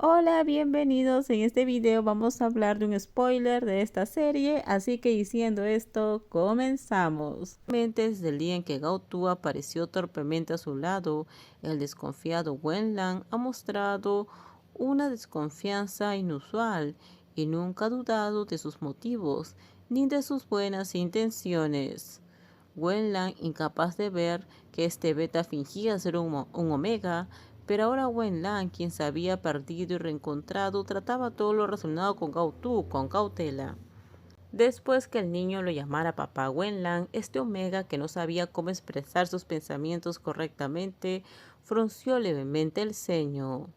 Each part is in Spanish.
Hola, bienvenidos. En este video vamos a hablar de un spoiler de esta serie, así que diciendo esto, comenzamos. Desde el día en que Gaotu apareció torpemente a su lado, el desconfiado Wenlan ha mostrado una desconfianza inusual y nunca ha dudado de sus motivos ni de sus buenas intenciones. Wenlan, incapaz de ver que este beta fingía ser un omega, pero ahora Wenlan, quien se había perdido y reencontrado, trataba todo lo relacionado con Gaotu con cautela. Después que el niño lo llamara papá Wenlan, este omega, que no sabía cómo expresar sus pensamientos correctamente, frunció levemente el ceño.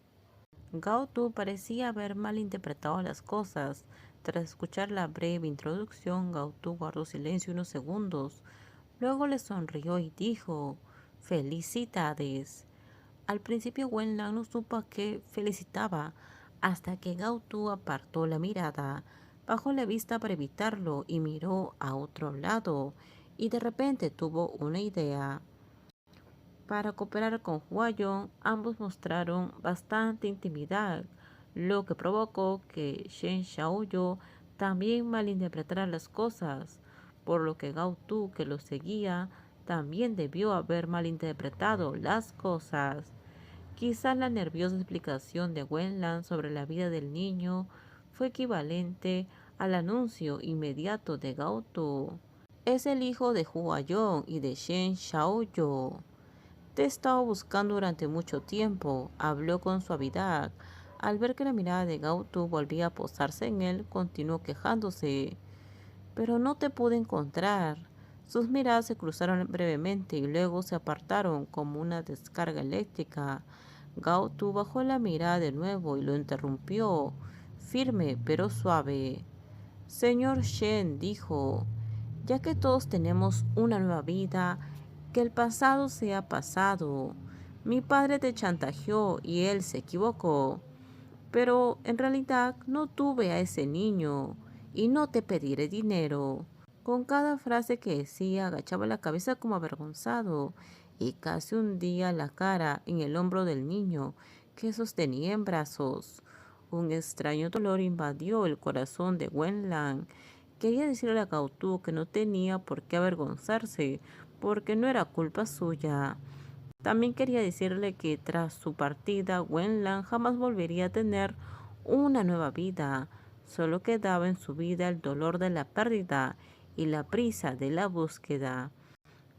Gaotu parecía haber malinterpretado las cosas. Tras escuchar la breve introducción, Gaotu guardó silencio unos segundos. Luego le sonrió y dijo: «Felicidades». Al principio Wenlan no supo a qué felicitaba, hasta que Gaotu apartó la mirada, bajó la vista para evitarlo y miró a otro lado, y de repente tuvo una idea. Para cooperar con Huayon, ambos mostraron bastante intimidad, lo que provocó que Shen Xiaoyu también malinterpretara las cosas, por lo que Gao Tu, que lo seguía, también debió haber malinterpretado las cosas. Quizás la nerviosa explicación de Wenlan sobre la vida del niño fue equivalente al anuncio inmediato de Gao Tu. Es el hijo de Huayon y de Shen Xiaoyu. Te he estado buscando durante mucho tiempo, habló con suavidad. Al ver que la mirada de Gautu volvía a posarse en él, continuó quejándose. Pero no te pude encontrar. Sus miradas se cruzaron brevemente y luego se apartaron como una descarga eléctrica. Gautu bajó la mirada de nuevo y lo interrumpió, firme pero suave. Señor Shen dijo, ya que todos tenemos una nueva vida, que el pasado sea pasado. Mi padre te chantajeó y él se equivocó, pero en realidad no tuve a ese niño y no te pediré dinero. Con cada frase que decía agachaba la cabeza como avergonzado y casi hundía la cara en el hombro del niño que sostenía en brazos. Un extraño dolor invadió el corazón de Wenlan. Quería decirle a Gautú que no tenía por qué avergonzarse, porque no era culpa suya. También quería decirle que tras su partida, Wenlan jamás volvería a tener una nueva vida. Solo quedaba en su vida el dolor de la pérdida y la prisa de la búsqueda.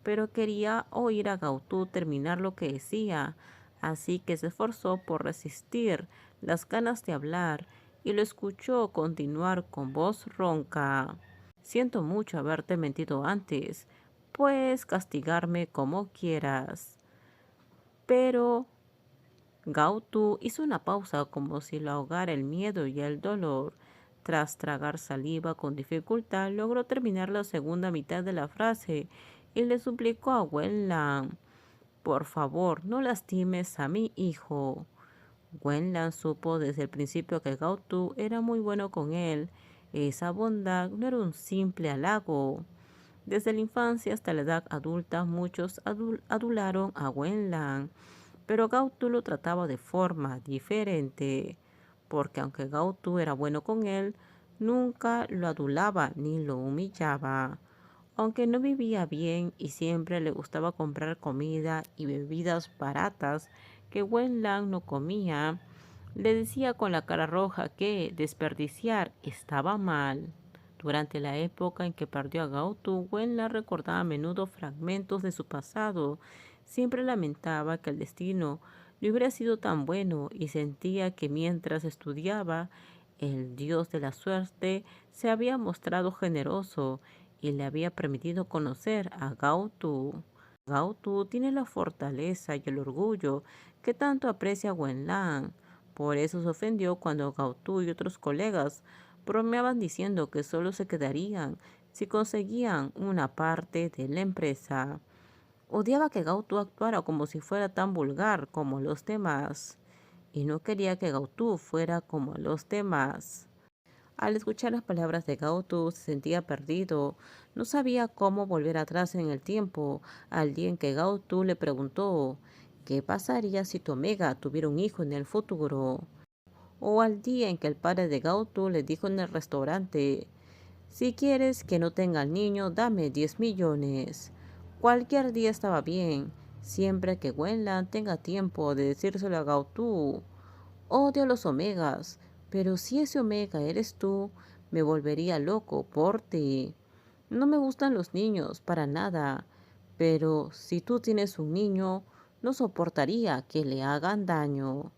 Pero quería oír a Gautú terminar lo que decía, así que se esforzó por resistir las ganas de hablar y lo escuchó continuar con voz ronca. Siento mucho haberte mentido antes. Puedes castigarme como quieras. Pero Gaotu hizo una pausa como si lo ahogara el miedo y el dolor. Tras tragar saliva con dificultad, logró terminar la segunda mitad de la frase y le suplicó a Wenlan, por favor, no lastimes a mi hijo. Wenlan supo desde el principio que Gaotu era muy bueno con él. Esa bondad no era un simple halago. Desde la infancia hasta la edad adulta, muchos adularon a Wenlan, pero Gaotu lo trataba de forma diferente, porque aunque Gaotu era bueno con él, nunca lo adulaba ni lo humillaba. Aunque no vivía bien y siempre le gustaba comprar comida y bebidas baratas que Wenlan no comía, le decía con la cara roja que desperdiciar estaba mal. Durante la época en que perdió a Gaotu, Wenlan recordaba a menudo fragmentos de su pasado. Siempre lamentaba que el destino no hubiera sido tan bueno y sentía que mientras estudiaba, el dios de la suerte se había mostrado generoso y le había permitido conocer a Gaotu. Gaotu tiene la fortaleza y el orgullo que tanto aprecia Wenlan. Por eso se ofendió cuando Gaotu y otros colegas bromeaban diciendo que solo se quedarían si conseguían una parte de la empresa. Odiaba que Gaotu actuara como si fuera tan vulgar como los demás, y no quería que Gaotu fuera como los demás. Al escuchar las palabras de Gaotu se sentía perdido. No sabía cómo volver atrás en el tiempo, al día en que Gaotu le preguntó ¿qué pasaría si tu Omega tuviera un hijo en el futuro? o al día en que el padre de Gaotu le dijo en el restaurante: si quieres que no tenga al niño, dame 10 millones. Cualquier día estaba bien, siempre que Wenlan tenga tiempo de decírselo a Gaotu. Odio a los omegas, pero si ese omega eres tú, me volvería loco por ti. No me gustan los niños, para nada, pero si tú tienes un niño, no soportaría que le hagan daño.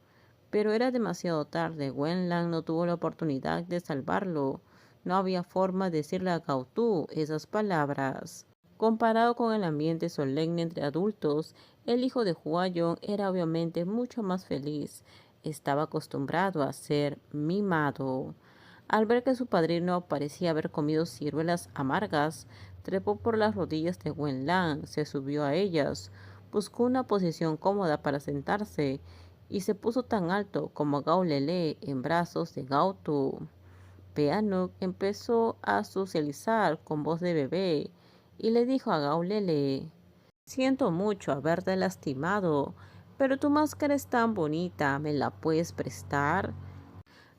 Pero era demasiado tarde. Wenlan no tuvo la oportunidad de salvarlo. No había forma de decirle a Gautú esas palabras. Comparado con el ambiente solemne entre adultos, el hijo de Huayon era obviamente mucho más feliz. Estaba acostumbrado a ser mimado. Al ver que su padrino parecía haber comido ciruelas amargas, trepó por las rodillas de Wenlan, se subió a ellas, buscó una posición cómoda para sentarse y se puso tan alto como Gao Lele en brazos de Gaotu. Peanut empezó a socializar con voz de bebé y le dijo a Gao Lele: siento mucho haberte lastimado, pero tu máscara es tan bonita, ¿me la puedes prestar?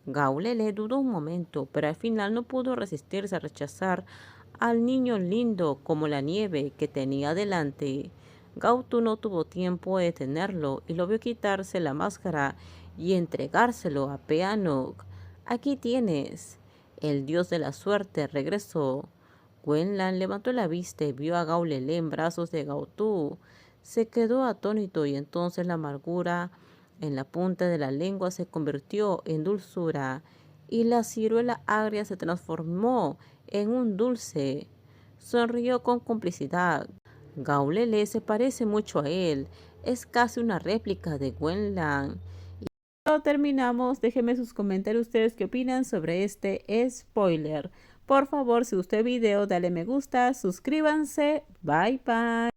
Gao Lele dudó un momento, pero al final no pudo resistirse a rechazar al niño lindo como la nieve que tenía delante. Gaotu no tuvo tiempo de detenerlo y lo vio quitarse la máscara y entregárselo a Peanut. Aquí tienes. El dios de la suerte regresó. Wenlan levantó la vista y vio a Gao Lele en brazos de Gaotu. Se quedó atónito y entonces la amargura en la punta de la lengua se convirtió en dulzura y la ciruela agria se transformó en un dulce. Sonrió con complicidad. Gao Lele se parece mucho a él. Es casi una réplica de Wenlan. Terminamos. Déjenme sus comentarios ustedes qué opinan sobre este spoiler. Por favor, si gustó el video, dale me gusta, suscríbanse. Bye bye.